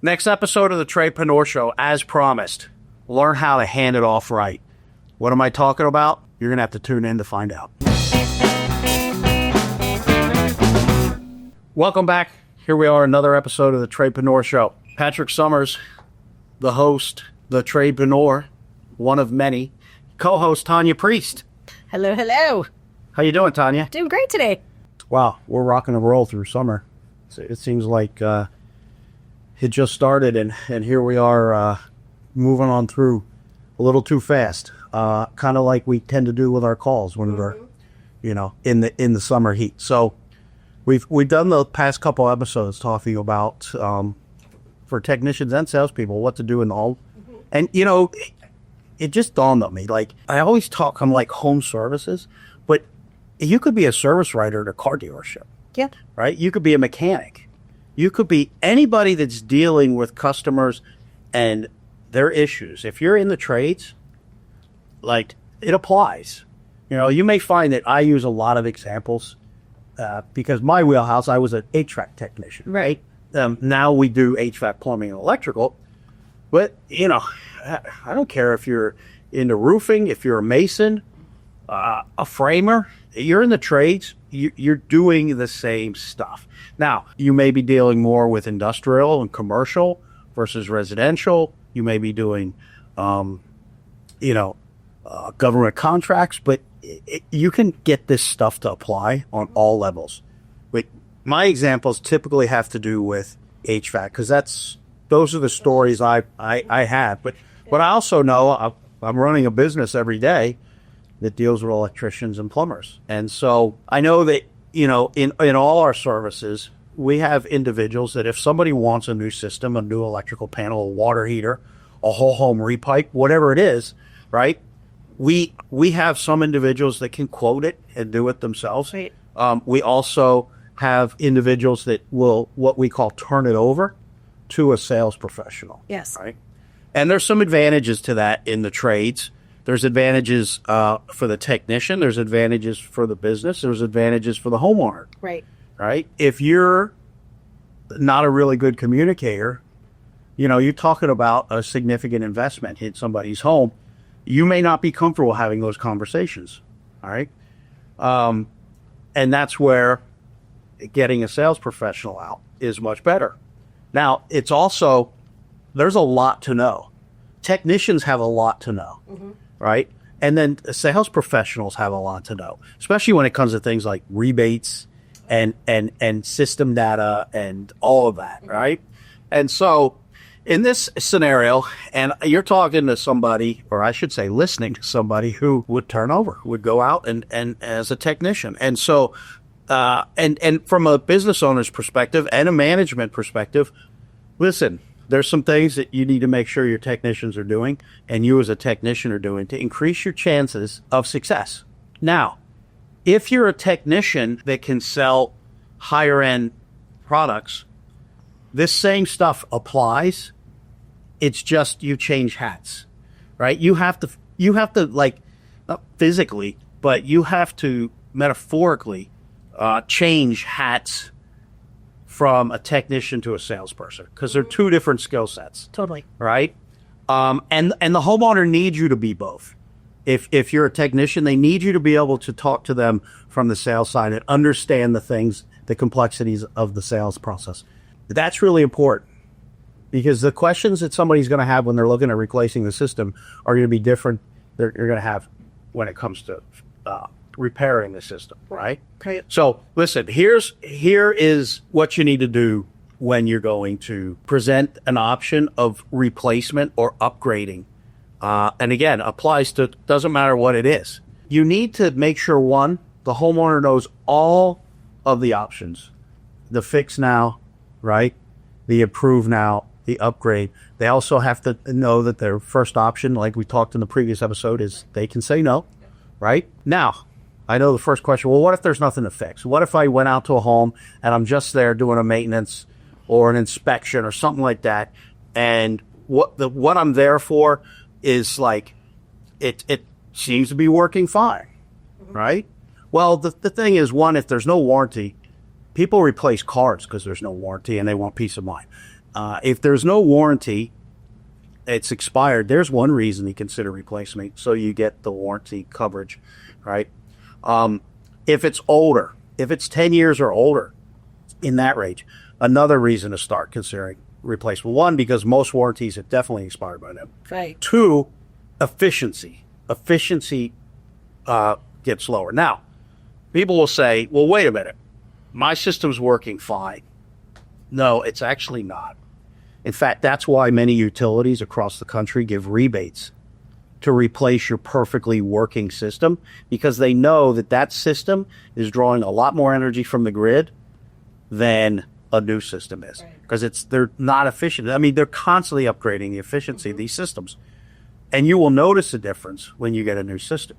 Next episode of the Tradepreneur Show, as promised, learn how to hand it off right. What am I talking about? You're going to have to tune in to find out. Welcome back. Here we are, another episode of the Tradepreneur Show. Patrick Summers, the host, the Tradepreneur, one of many. Co-host Tanya Priest. Hello, hello. How you doing, Tanya? Doing great today. Wow, we're rocking and roll through summer. It seems like it just started, and here we are moving on through a little too fast, kind of like we tend to do with our calls when we're, in the summer heat. So we've done the past couple episodes talking about for technicians and salespeople what to do in the home, and it just dawned on me. Like, I always talk on like home services, but you could be a service writer at a car dealership. Yeah. Right? You could be a mechanic. You could be anybody that's dealing with customers and their issues. If you're in the trades, like, it applies. You may find that I use a lot of examples because my wheelhouse, I was an HVAC technician. Right. Now we do HVAC, plumbing, and electrical. But, I don't care if you're into roofing, if you're a mason, a framer, you're in the trades, you're doing the same stuff. Now, you may be dealing more with industrial and commercial versus residential. You may be doing, government contracts, but you can get this stuff to apply on all levels. But my examples typically have to do with HVAC because those are the stories I have. But I also know I'm running a business every day that deals with electricians and plumbers. And so I know that, in all our services, we have individuals that if somebody wants a new system, a new electrical panel, a water heater, a whole home repipe, whatever it is, right? We have some individuals that can quote it and do it themselves. Right. We also have individuals that will, what we call, turn it over to a sales professional. Yes. Right. And there's some advantages to that in the trades. There's advantages for the technician. There's advantages for the business. There's advantages for the homeowner. Right. Right? If you're not a really good communicator, you're talking about a significant investment in somebody's home. You may not be comfortable having those conversations. All right? And that's where getting a sales professional out is much better. Now, it's also, there's a lot to know. Technicians have a lot to know. Mm-hmm. Right? And then sales professionals have a lot to know, especially when it comes to things like rebates and system data and all of that, right? And so in this scenario, and you're talking to somebody, or I should say listening to somebody who would turn over, would go out and as a technician. And so, and from a business owner's perspective and a management perspective, listen, there's some things that you need to make sure your technicians are doing and you as a technician are doing to increase your chances of success. Now, if you're a technician that can sell higher end products, this same stuff applies. It's just you change hats, right? You have to like, not physically, but you have to metaphorically change hats from a technician to a salesperson because they're two different skill sets. Totally. Right? And the homeowner needs you to be both. If you're a technician, they need you to be able to talk to them from the sales side and understand the things, the complexities of the sales process. That's really important because the questions that somebody's going to have when they're looking at replacing the system are going to be different than you're going to have when it comes to repairing the system, right? Okay. So listen, here is what you need to do when you're going to present an option of replacement or upgrading. And again, applies to, doesn't matter what it is. You need to make sure, one, the homeowner knows all of the options. The fix now, right? The approve now, the upgrade. They also have to know that their first option, like we talked in the previous episode, is they can say no, right? Now, I know the first question, well, what if there's nothing to fix? What if I went out to a home and I'm just there doing a maintenance or an inspection or something like that, and what I'm there for is like, it seems to be working fine, right? Well, the thing is, one, if there's no warranty, people replace cars because there's no warranty and they want peace of mind. If there's no warranty, it's expired, there's one reason to consider replacement, so you get the warranty coverage, right? If it's older, if it's 10 years or older, in that range, another reason to start considering replacement. One, because most warranties have definitely expired by now. Right. Two, efficiency. Efficiency gets lower. Now, people will say, well, wait a minute. My system's working fine. No, it's actually not. In fact, that's why many utilities across the country give rebates to replace your perfectly working system, because they know that that system is drawing a lot more energy from the grid than a new system is. Because they're not efficient. I mean, they're constantly upgrading the efficiency of these systems. And you will notice a difference when you get a new system.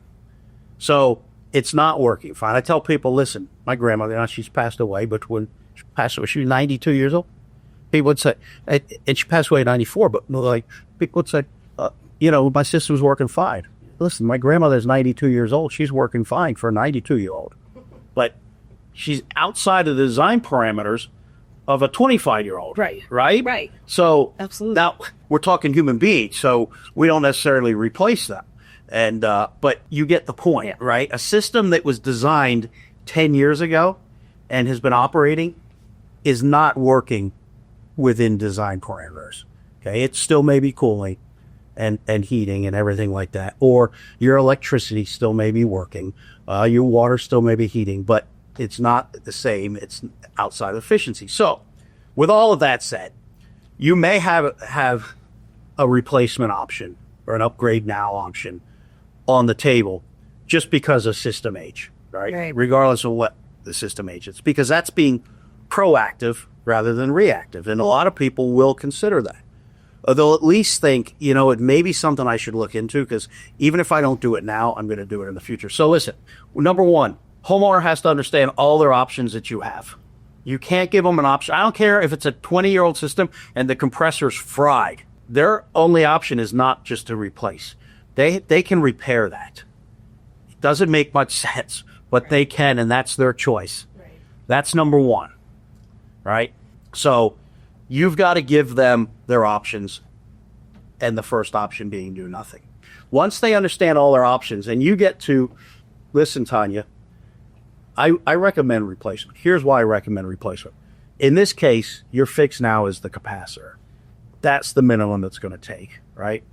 So it's not working fine. I tell people, listen, my grandmother, now she's passed away, but when she passed away, she was 92 years old. People would say, and she passed away at 94, but like people would say, my system's working fine. Listen, my grandmother's 92 years old. She's working fine for a 92-year-old. But she's outside of the design parameters of a 25-year-old. Right. Right? Right. So Absolutely. now we're talking human beings, so we don't necessarily replace them. And but you get the point, right? A system that was designed 10 years ago and has been operating is not working within design parameters. Okay, it still may be cooling and heating and everything like that, or your electricity still may be working, your water still may be heating, but it's not the same. It's outside of efficiency. So, with all of that said, you may have a replacement option or an upgrade now option on the table just because of system age, right? Regardless of what the system age is, because that's being proactive rather than reactive. And a lot of people will consider that. They'll at least think, it may be something I should look into, because even if I don't do it now, I'm going to do it in the future. So listen, number one, homeowner has to understand all their options that you have. You can't give them an option. I don't care if it's a 20-year-old system and the compressor's fried. Their only option is not just to replace. They can repair that. It doesn't make much sense, but they can, and that's their choice. Right. That's number one, right? So you've got to give them their options, and the first option being do nothing. Once they understand all their options, and you get to, listen, Tanya, I recommend replacement. Here's why I recommend replacement. In this case, your fix now is the capacitor. That's the minimum that's going to take, right?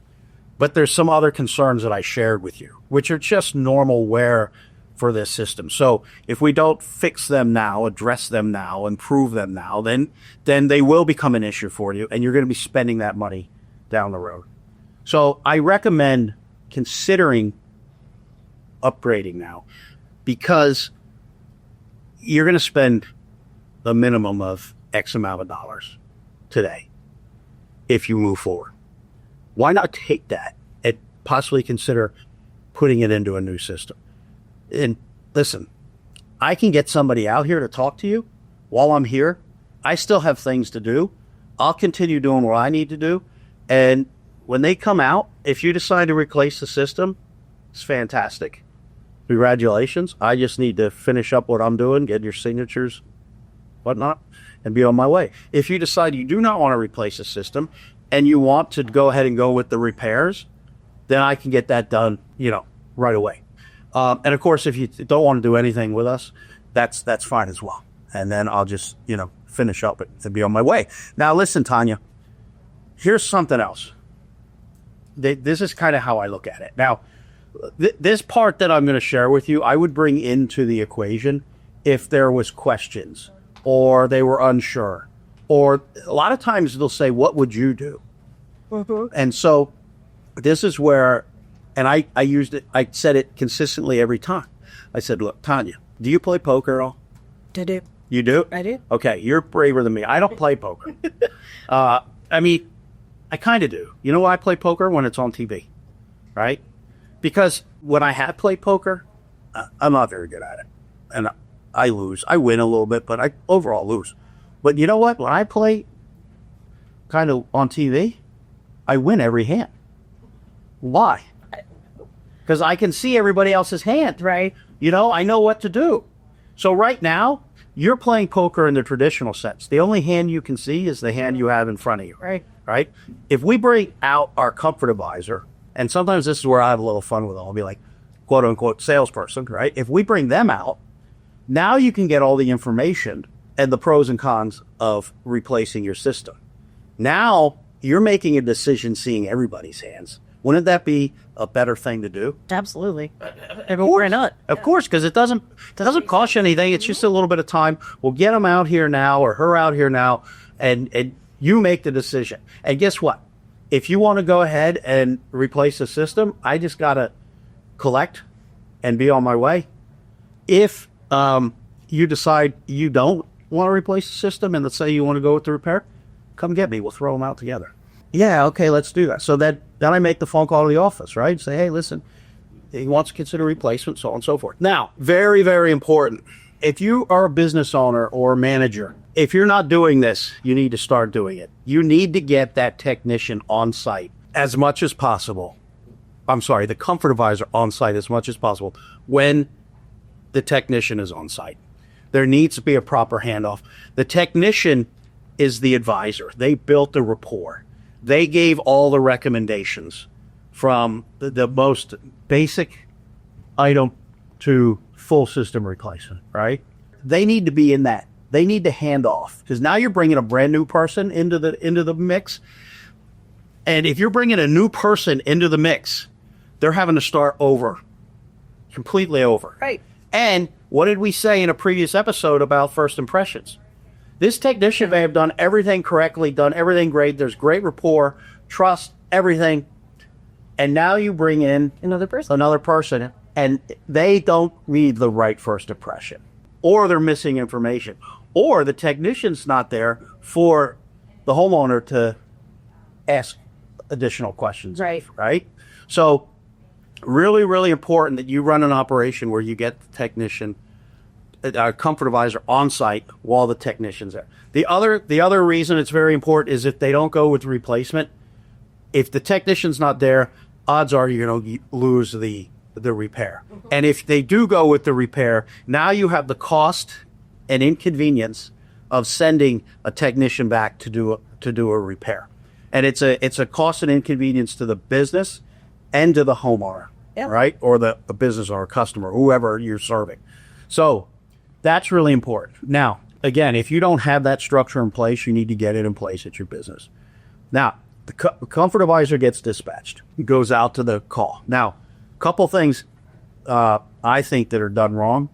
But there's some other concerns that I shared with you, which are just normal wear for this system. So if we don't fix them now, address them now, improve them now, then they will become an issue for you, and you're going to be spending that money down the road. So I recommend considering upgrading now, because you're going to spend the minimum of X amount of dollars today if you move forward. Why not take that and possibly consider putting it into a new system? And listen, I can get somebody out here to talk to you while I'm here. I still have things to do. I'll continue doing what I need to do. And when they come out, if you decide to replace the system, it's fantastic. Congratulations. I just need to finish up what I'm doing, get your signatures, whatnot, and be on my way. If you decide you do not want to replace the system and you want to go ahead and go with the repairs, then I can get that done, right away. And of course, if you don't want to do anything with us, that's fine as well. And then I'll just, finish up and be on my way. Now, listen, Tanya, here's something else. This is kind of how I look at it. Now, this part that I'm going to share with you, I would bring into the equation if there was questions or they were unsure. Or a lot of times they'll say, what would you do? Mm-hmm. And so this is where, and I used it, I said it consistently every time. I said, look, Tanya, do you play poker at all? I do. You do? I do. Okay, you're braver than me. I don't play poker. I kind of do. You know why I play poker? When it's on TV, right? Because when I have played poker, I'm not very good at it. And I lose. I win a little bit, but I overall lose. But you know what? When I play kind of on TV, I win every hand. Why? Because I can see everybody else's hand. Right. I know what to do. So right now, you're playing poker in the traditional sense. The only hand you can see is the hand you have in front of you. Right? If we bring out our comfort advisor, and sometimes this is where I have a little fun with it, I'll be like, quote unquote, salesperson, right? If we bring them out, now you can get all the information and the pros and cons of replacing your system. Now you're making a decision seeing everybody's hands. Wouldn't that be a better thing to do? Absolutely. Why not? Of course, because it doesn't cost you anything. It's just a little bit of time. We'll get them out here now or her out here now, and you make the decision. And guess what? If you want to go ahead and replace the system, I just got to collect and be on my way. If you decide you don't want to replace the system and let's say you want to go with the repair, come get me. We'll throw them out together. Yeah, okay, let's do that. So then I make the phone call to the office, right? Say, hey, listen, he wants to consider replacement, so on and so forth. Now, very, very important. If you are a business owner or a manager, if you're not doing this, you need to start doing it. You need to get that technician on site as much as possible. I'm sorry, the comfort advisor on site as much as possible when the technician is on site. There needs to be a proper handoff. The technician is the advisor. They built the rapport. They gave all the recommendations from the most basic item to full system replacement, right? They need to be in that. They need to hand off because now you're bringing a brand new person into the mix. And if you're bringing a new person into the mix, they're having to start over, completely over. Right. And what did we say in a previous episode about first impressions? This technician may have done everything correctly, done everything great. There's great rapport, trust, everything. And now you bring in Another person, and they don't read the right first impression, or they're missing information, or the technician's not there for the homeowner to ask additional questions. Right? So really, really important that you run an operation where you get the technician, comfort advisor on site while the technician's there. The other reason it's very important is if they don't go with replacement, if the technician's not there, odds are you're going to lose the repair. Mm-hmm. And if they do go with the repair, now you have the cost and inconvenience of sending a technician back to do a repair. And it's a cost and inconvenience to the business and to the homeowner, right? Or the business or customer, whoever you're serving. So that's really important. Now, again, if you don't have that structure in place, you need to get it in place at your business. Now, the comfort advisor gets dispatched, goes out to the call. Now, a couple things I think that are done wrong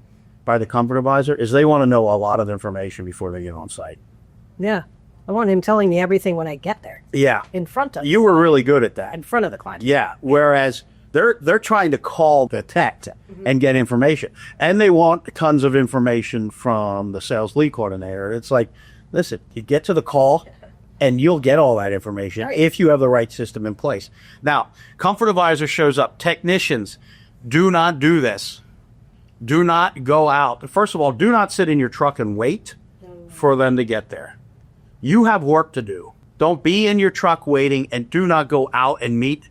by the comfort advisor is they want to know a lot of information before they get on site. Yeah. I want him telling me everything when I get there. Yeah. In front of you. Were really good at that. In front of the client. Yeah. Whereas they're trying to call the tech and get information. And they want tons of information from the sales lead coordinator. It's like, listen, you get to the call and you'll get all that information if you have the right system in place. Now, comfort advisor shows up. Technicians, do not do this. Do not go out. First of all, do not sit in your truck and wait for them to get there. You have work to do. Don't be in your truck waiting, and do not go out and meet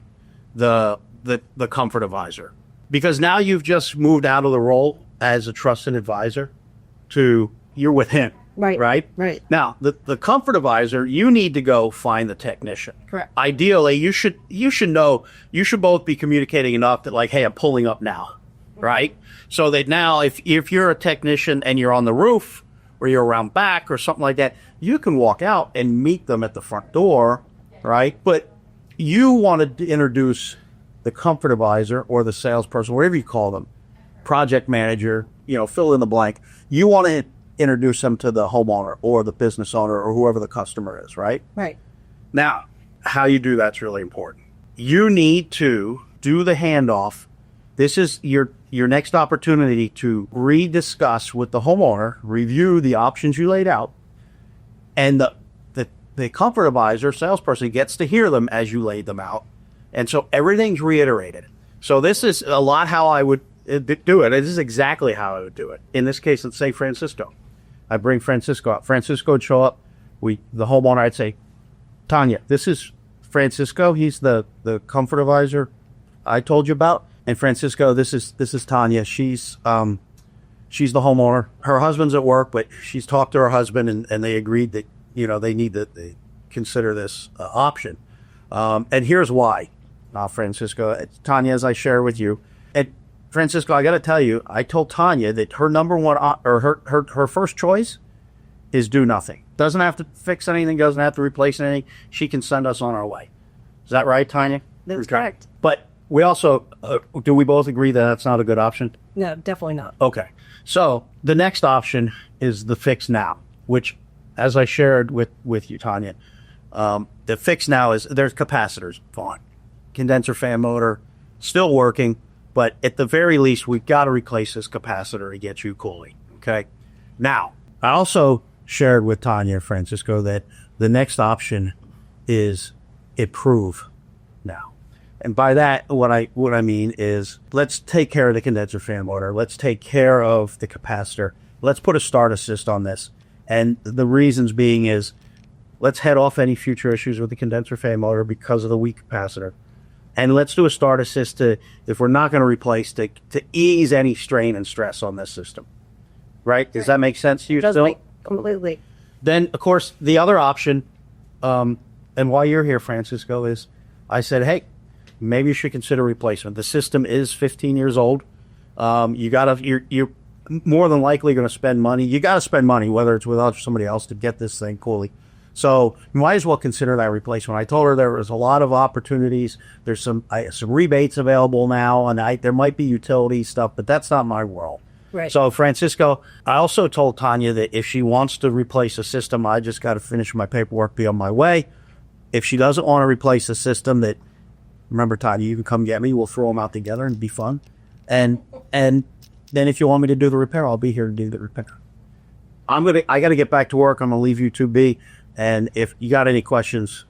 the comfort advisor, because now you've just moved out of the role as a trusted advisor to you're with him. Right. Now, the comfort advisor, you need to go find the technician. Correct. Ideally, you should know, you should both be communicating enough that like, hey, I'm pulling up now, right? So that now if you're a technician and you're on the roof or you're around back or something like that, you can walk out and meet them at the front door, right? But you want to introduce the comfort advisor or the salesperson, whatever you call them, project manager, fill in the blank. You want to introduce them to the homeowner or the business owner or whoever the customer is, right? Right. Now, how you do that's really important. You need to do the handoff. This is your next opportunity to rediscuss with the homeowner, review the options you laid out, and the comfort advisor, salesperson, gets to hear them as you laid them out. And so everything's reiterated. So this is a lot how I would do it. This is exactly how I would do it. In this case, let's say Francisco. I bring Francisco out. Francisco would show up. The homeowner, I'd say, Tanya, this is Francisco. He's the comfort advisor I told you about. And Francisco, this is Tanya. She's She's the homeowner. Her husband's at work, but she's talked to her husband, and they agreed that, they need to consider this option. And here's why, Francisco. Tanya, as I share with you. And Francisco, I got to tell you, I told Tanya that her number one, or her first choice is do nothing. Doesn't have to fix anything, doesn't have to replace anything. She can send us on our way. Is that right, Tanya? That's correct. But we also, do we both agree that that's not a good option? No, definitely not. Okay. So the next option is the fix now, which, as I shared with you, Tanya, the fix now is there's capacitors, fine. Condenser fan motor, still working, but at the very least, we've got to replace this capacitor to get you cooling. Okay. Now, I also shared with Tanya, Francisco, that the next option is improve now. And by that, what I mean is, let's take care of the condenser fan motor. Let's take care of the capacitor. Let's put a start assist on this. And the reasons being is, let's head off any future issues with the condenser fan motor because of the weak capacitor. And let's do a start assist to, if we're not going to replace, to ease any strain and stress on this system. Right? Does that make sense to you? It does still? make completely. Then, of course, the other option, and why you're here, Francisco, is I said, hey, maybe you should consider replacement. The system is 15 years old. You're more than likely going to spend money. You got to spend money, whether it's with us or somebody else, to get this thing coolly. So you might as well consider that replacement. I told her there was a lot of opportunities. There's some rebates available now, and there might be utility stuff, but that's not my world. Right. So, Francisco, I also told Tanya that if she wants to replace a system, I just got to finish my paperwork, be on my way. If she doesn't want to replace the system, that, remember, Tanya, you can come get me. We'll throw them out together and be fun. And then if you want me to do the repair, I'll be here to do the repair. I got to get back to work. I'm going to leave you to be. And if you got any questions,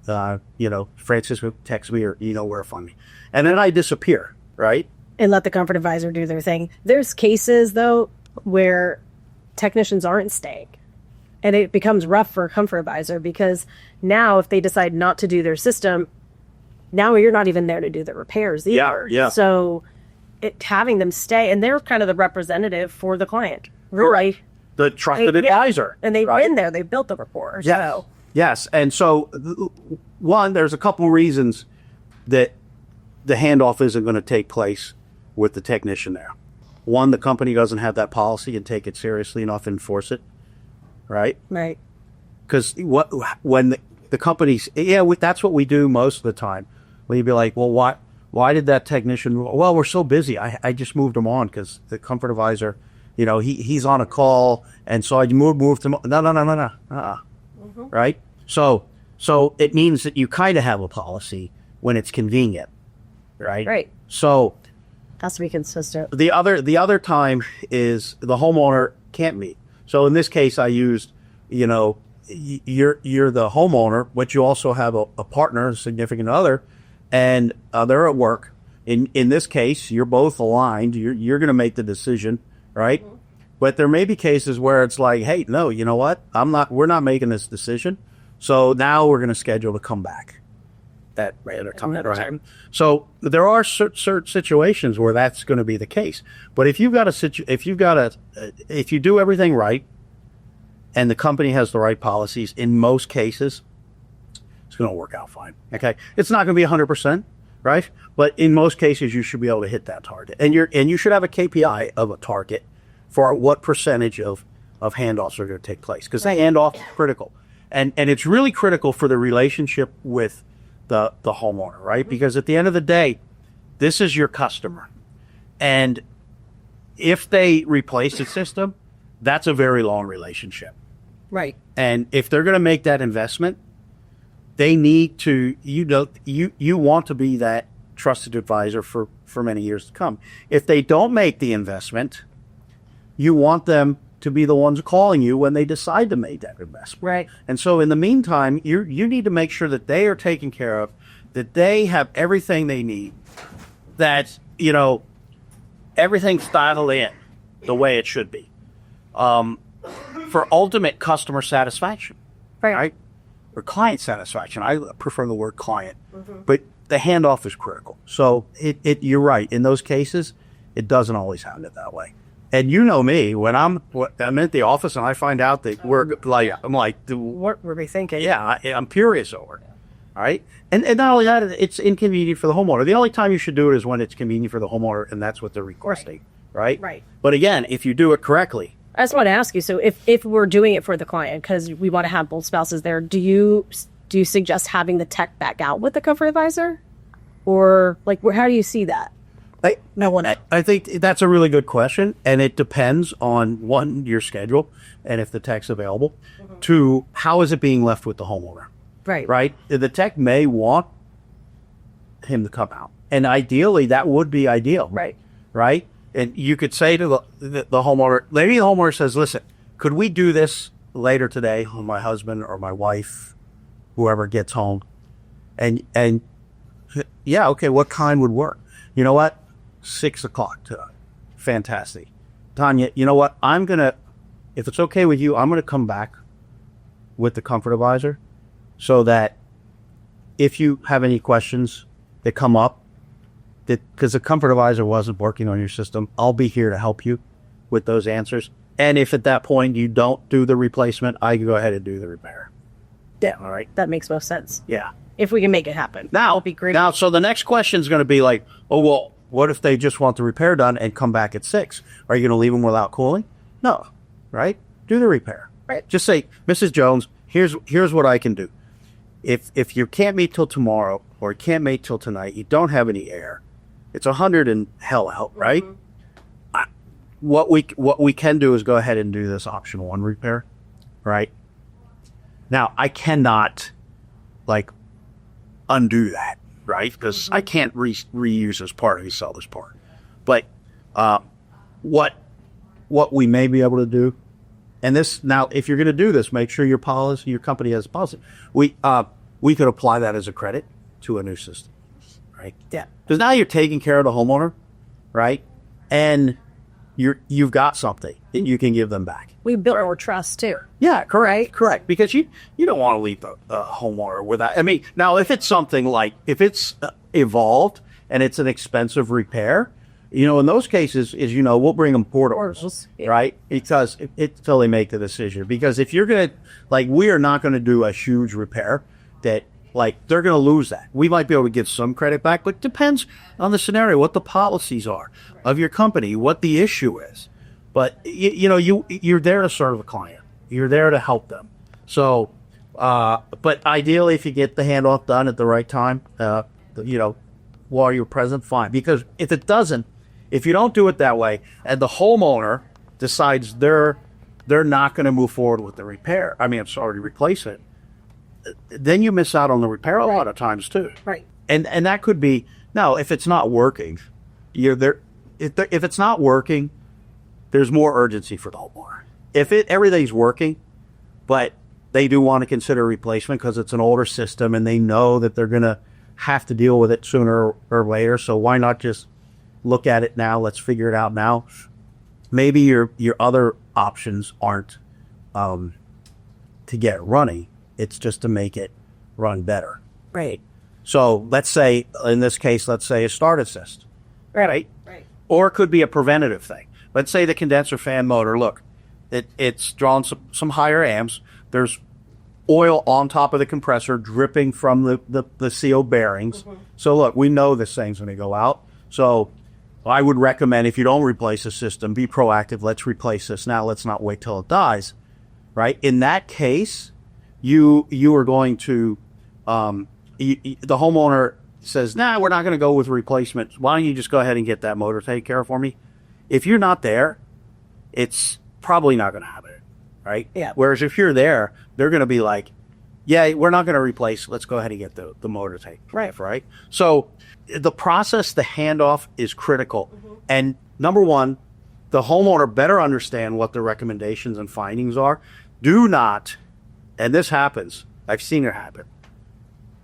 Francisco, text me, or you know where to find me. And then I disappear, right? And let the comfort advisor do their thing. There's cases, though, where technicians aren't staying. And it becomes rough for a comfort advisor, because now if they decide not to do their system, now you're not even there to do the repairs either. Yeah. So having them stay, and they're kind of the representative for the client. Really. The trusted advisor. And they've been there. They've built the rapport. Yes. So. Yes. And so, one, there's a couple reasons that the handoff isn't going to take place with the technician there. One, the company doesn't have that policy and take it seriously enough to enforce it. Right? Right. Because when the companies, that's what we do most of the time. When you'd be like, well, why did that technician, well, we're so busy. I just moved him on because the comfort advisor, he's on a call, and so I moved him. No. Mm-hmm. Right? So it means that you kind of have a policy when it's convenient. Right? Right. So has to be consistent. The other time is the homeowner can't meet. So in this case, I used, you're the homeowner, but you also have a partner, a significant other, and they're at work. In this case, you're both aligned. You're going to make the decision, right? Mm-hmm. But there may be cases where it's like, hey, no, you know what? We're not making this decision. So now we're going to schedule to come back. That random time. So there are certain situations where that's going to be the case. But if you do everything right, and the company has the right policies, in most cases, it's going to work out fine. Okay, it's not going to be 100%, right? But in most cases, you should be able to hit that target, and you should have a KPI of a target for what percentage of handoffs are going to take place, because the handoff is critical, and it's really critical for the relationship with the homeowner, right? Because at the end of the day, this is your customer. And if they replace the system, that's a very long relationship. Right. And if they're going to make that investment, they need to, you want to be that trusted advisor for many years to come. If they don't make the investment, you want them to be the ones calling you when they decide to make that investment. Right. And so in the meantime, you need to make sure that they are taken care of, that they have everything they need, that, everything's dialed in the way it should be, for ultimate customer satisfaction, right? Or client satisfaction. I prefer the word client, but the handoff is critical. So you're right. In those cases, it doesn't always happen that way. And you know me, when I'm at the office and I find out that I'm like, What were we thinking? yeah, I'm furious over it. All right. And not only that, it's inconvenient for the homeowner. The only time you should do it is when it's convenient for the homeowner and that's what they're requesting. Right. Right. But again, if you do it correctly. I just want to ask you, so if we're doing it for the client, because we want to have both spouses there, do you suggest having the tech back out with the comfort advisor? Or like, how do you see that? I think that's a really good question, and it depends on, one, your schedule, and if the tech's available. Two, how is it being left with the homeowner? Right? The tech may want him to come out, and ideally, that would be ideal. Right? And you could say to the homeowner, maybe the homeowner says, listen, could we do this later today when my husband or my wife, whoever gets home? And yeah, okay, what kind would work? You know what? 6 o'clock today. Fantastic. Tanya, you know what? If it's okay with you, I'm going to come back with the comfort advisor so that if you have any questions that come up, because the comfort advisor wasn't working on your system, I'll be here to help you with those answers. And if at that point you don't do the replacement, I can go ahead and do the repair. Yeah. All right. That makes most sense. Yeah. If we can make it happen. Now, that'll be great. Now, so the next question is going to be like, oh, well, what if they just want the repair done and come back at 6? Are you going to leave them without cooling? No. Right? Do the repair. Right. Just say, Mrs. Jones, here's what I can do. If you can't meet till tomorrow or you can't meet till tonight, you don't have any air, it's 100 and hell out, right? What we can do is go ahead and do this option 1 repair, right? Now, I cannot undo that, right? Because I can't reuse this part or resell this part. But what we may be able to do, and this now, if you're going to do this, make sure your company has a policy. We could apply that as a credit to a new system, right? Yeah. Because now you're taking care of the homeowner, right? And you've got something that you can give them back. We built our trust too. Yeah, correct. Because you don't want to leave the homeowner without. I mean, now if it's something like if it's evolved and it's an expensive repair, in those cases, we'll bring them portables, right? Because until they make the decision. Because if you're gonna we are not going to do a huge repair that. They're going to lose that. We might be able to get some credit back, but it depends on the scenario, what the policies are of your company, what the issue is. But, you're there to serve the client. You're there to help them. So, but ideally, if you get the handoff done at the right time, while you're present, fine. Because if you don't do it that way, and the homeowner decides they're not going to move forward with the repair, replace it, then you miss out on the repair a lot of times too. Right. And that could be, now, if it's not working, if it's not working, there's more urgency for the homeowner. If everything's working, but they do want to consider replacement because it's an older system and they know that they're going to have to deal with it sooner or later, so why not just look at it now? Let's figure it out now. Maybe your other options aren't to get it running. It's just to make it run better. Right. So let's say, in this case, a start assist. Right. Or it could be a preventative thing. Let's say the condenser fan motor, look, it's drawn some higher amps. There's oil on top of the compressor dripping from the CO bearings. So look, we know this thing's going to go out. So I would recommend, if you don't replace the system, be proactive. Let's replace this now. Let's not wait till it dies. Right. In that case, you are going to, the homeowner says, nah, we're not going to go with replacement. Why don't you just go ahead and get that motor taken care of for me? If you're not there, it's probably not going to happen, right? Yeah. Whereas if you're there, they're going to be like, yeah, we're not going to replace. Let's go ahead and get the motor taken care of, right? So the process, the handoff is critical. And number one, the homeowner better understand what the recommendations and findings are. Do not, and this happens, I've seen it happen.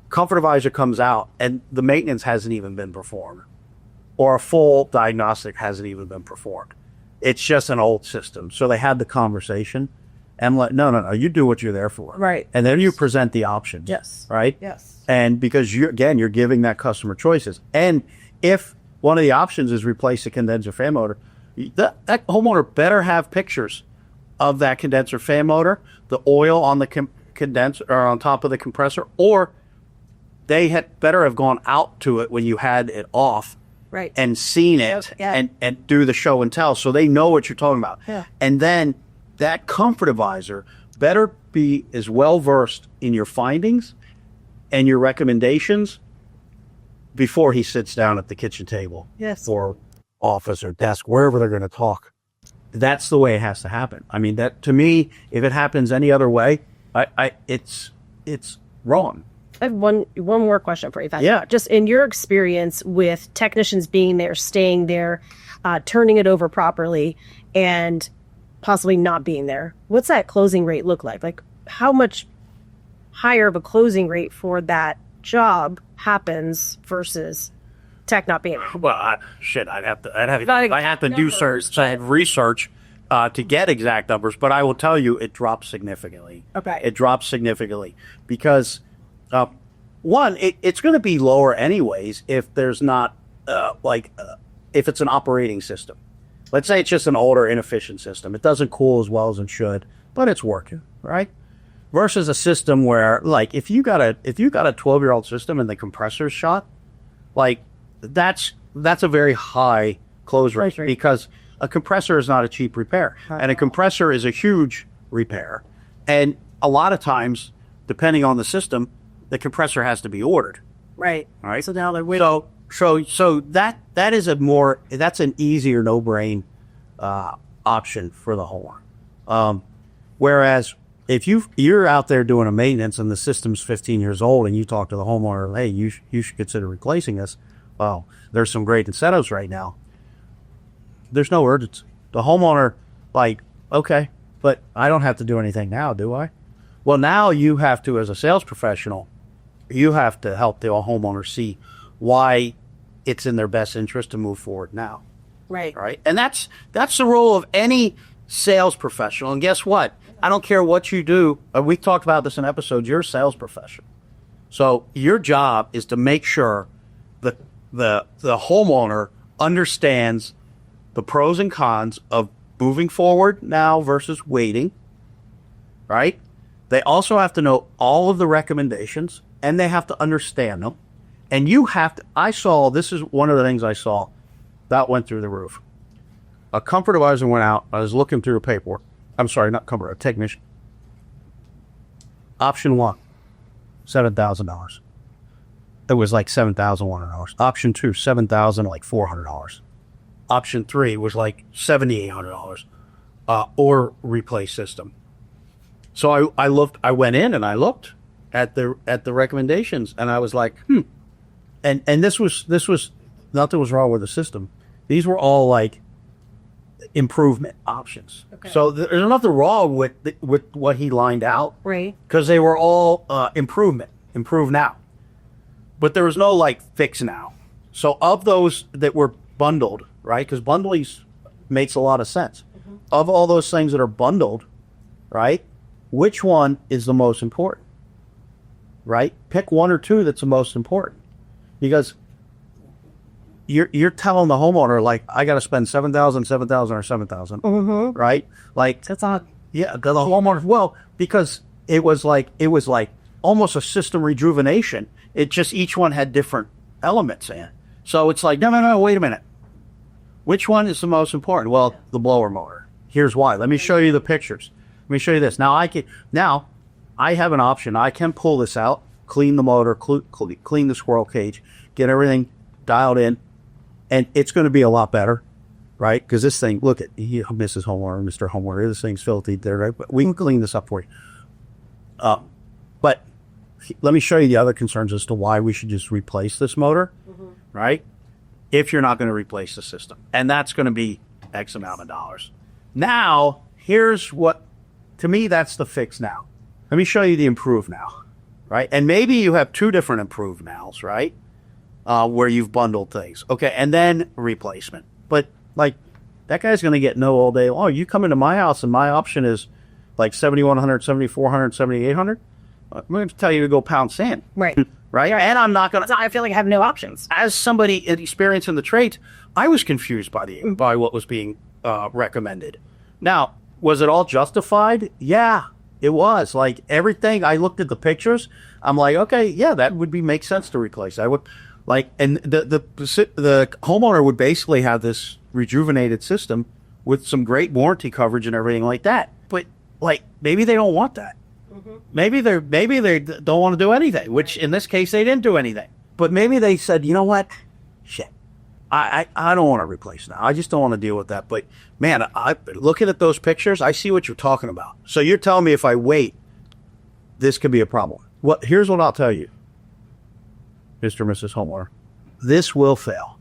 Comfort advisor comes out and the maintenance hasn't even been performed, or a full diagnostic hasn't even been performed. It's just an old system. So they had the conversation and I'm like, no, you do what you're there for. Right. And then you present the options. Yes. Right? Yes. And because you're giving that customer choices. And if one of the options is replace the condenser fan motor, That homeowner better have pictures of that condenser fan motor, the oil on the condenser or on top of the compressor, or they had better have gone out to it when you had it off, right, and seen it, and do the show and tell, so they know what you're talking about. Yeah. And then that comfort advisor better be as well versed in your findings and your recommendations before he sits down at the kitchen table, or office or desk, wherever they're going to talk. That's the way it has to happen. I mean, that to me, if it happens any other way, it's wrong. I have one more question for you. Yeah. Just in your experience with technicians being there, staying there, turning it over properly, and possibly not being there, what's that closing rate look like? Like, how much higher of a closing rate for that job happens versus tech not being there? Well, I'd have to do research to get exact numbers, but I will tell you it drops significantly. Okay. It drops significantly because, one, it's going to be lower anyways if there's not, if it's an operating system. Let's say it's just an older, inefficient system. It doesn't cool as well as it should, but it's working, right? Versus a system where, like, if you got a 12-year-old system and the compressor's shot, like, that's a very high close rate because a compressor is not a cheap repair, and a compressor is a huge repair. And a lot of times, depending on the system, the compressor has to be ordered. Right. All right. So now they're waiting. So that's an easier no-brain option for the homeowner. Whereas if you're out there doing a maintenance and the system's 15 years old and you talk to the homeowner, hey, you should consider replacing this. Well, there's some great incentives right now. There's no urgency. The homeowner, like, okay, but I don't have to do anything now, do I? Well, now you have to, as a sales professional, you have to help the homeowner see why it's in their best interest to move forward now. Right. Right. And that's the role of any sales professional. And guess what? I don't care what you do. We talked about this in episodes. You're a sales professional. So your job is to make sure that the homeowner understands the pros and cons of moving forward now versus waiting. Right. They also have to know all of the recommendations, and they have to understand them. And you have to, this is one of the things I saw that went through the roof. A comfort advisor went out. I was looking through the paperwork. I'm sorry, not comfort, a technician. Option 1, $7,000. It was like $7,100. Option 2, $7,400. Option 3 was like $7,800, or replace system. So I went in and I looked at the recommendations, and I was like, and this was nothing was wrong with the system. These were all like improvement options. Okay. So there's nothing wrong with what he lined out, right? Because they were all improve now, but there was no like fix now. So of those that were bundled, right? Because bundling makes a lot of sense. Mm-hmm. Of all those things that are bundled, right? Which one is the most important? Right? Pick one or two that's the most important, because you're telling the homeowner, like, I got to spend $7,000, or $7,000, mm-hmm. right? Like, that's odd. Yeah, the homeowner. Well, because it was like almost a system rejuvenation. It just each one had different elements in it. So it's like, no, wait a minute. Which one is the most important? Well, the blower motor. Here's why. Let me show you the pictures. Let me show you this. Now I have an option. I can pull this out, clean the motor, clean the squirrel cage, get everything dialed in, and it's going to be a lot better, right? Because this thing, look at Mrs. Homeowner, Mr. Homeowner, this thing's filthy there, right? But we can clean this up for you. But let me show you the other concerns as to why we should just replace this motor, mm-hmm. right? If you're not going to replace the system. And that's going to be X amount of dollars. Now, here's what, to me, that's the fix now. Let me show you the improve now, right? And maybe you have two different improve nows, right? Where you've bundled things. Okay, and then replacement. But, like, that guy's going to get no all day. Oh, you come into my house and my option is like $7,100, $7,400, $7,800. I'm going to tell you to go pound sand. Right. Right? And I'm not going to. I feel like I have no options. As somebody experienced in the trades, I was confused by what was being recommended. Now, was it all justified? Yeah, it was. Like everything, I looked at the pictures. I'm like, okay, yeah, that would make sense to replace. I would like, and the homeowner would basically have this rejuvenated system with some great warranty coverage and everything like that. But like, maybe they don't want that. Maybe they don't want to do anything. Which in this case, they didn't do anything. But maybe they said, you know what, shit. I don't want to replace now. I just don't want to deal with that. But man, looking at those pictures, I see what you're talking about. So you're telling me if I wait, this could be a problem. Well, here's what I'll tell you, Mr. and Mrs. Homeowner. This will fail.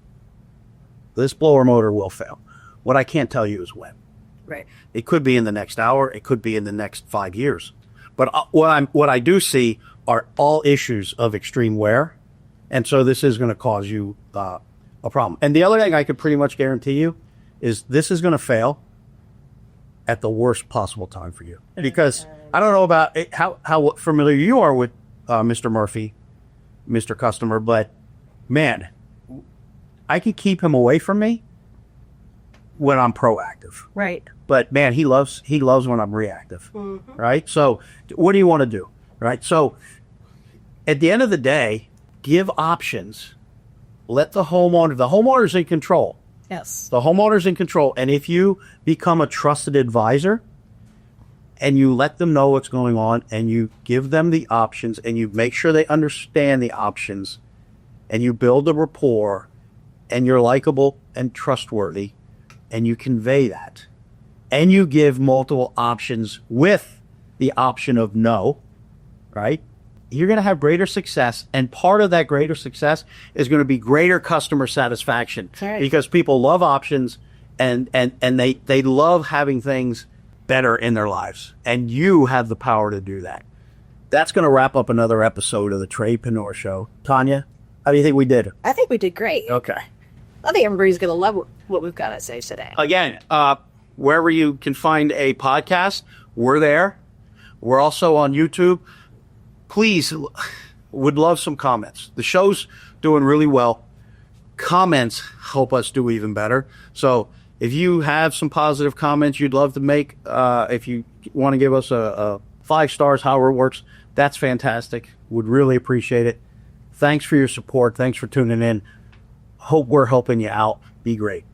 This blower motor will fail. What I can't tell you is when. Right. It could be in the next hour. It could be in the next 5 years. But what I do see are all issues of extreme wear. And so this is going to cause you a problem. And the other thing I could pretty much guarantee you is this is going to fail at the worst possible time for you. Because I don't know about how familiar you are with Mr. Murphy, Mr. Customer, but man, I can keep him away from me when I'm proactive. Right. But man, he loves when I'm reactive. Right? So what do you want to do? Right? So at the end of the day, give options. Let the homeowner's in control. Yes. The homeowner's in control. And if you become a trusted advisor and you let them know what's going on and you give them the options and you make sure they understand the options and you build a rapport and you're likable and trustworthy and you convey that and you give multiple options with the option of no, right? You're going to have greater success. And part of that greater success is going to be greater customer satisfaction. Right. Because people love options and they love having things better in their lives. And you have the power to do that. That's going to wrap up another episode of the Trepreneur Show. Tanya, how do you think we did? I think we did great. Okay. I think everybody's going to love what we've got to say today. Again, wherever you can find a podcast, we're there. We're also on YouTube. Please, would love some comments. The show's doing really well. Comments help us do even better. So if you have some positive comments you'd love to make, if you want to give us a 5 stars, however it works, that's fantastic. Would really appreciate it. Thanks for your support. Thanks for tuning in. Hope we're helping you out. Be great.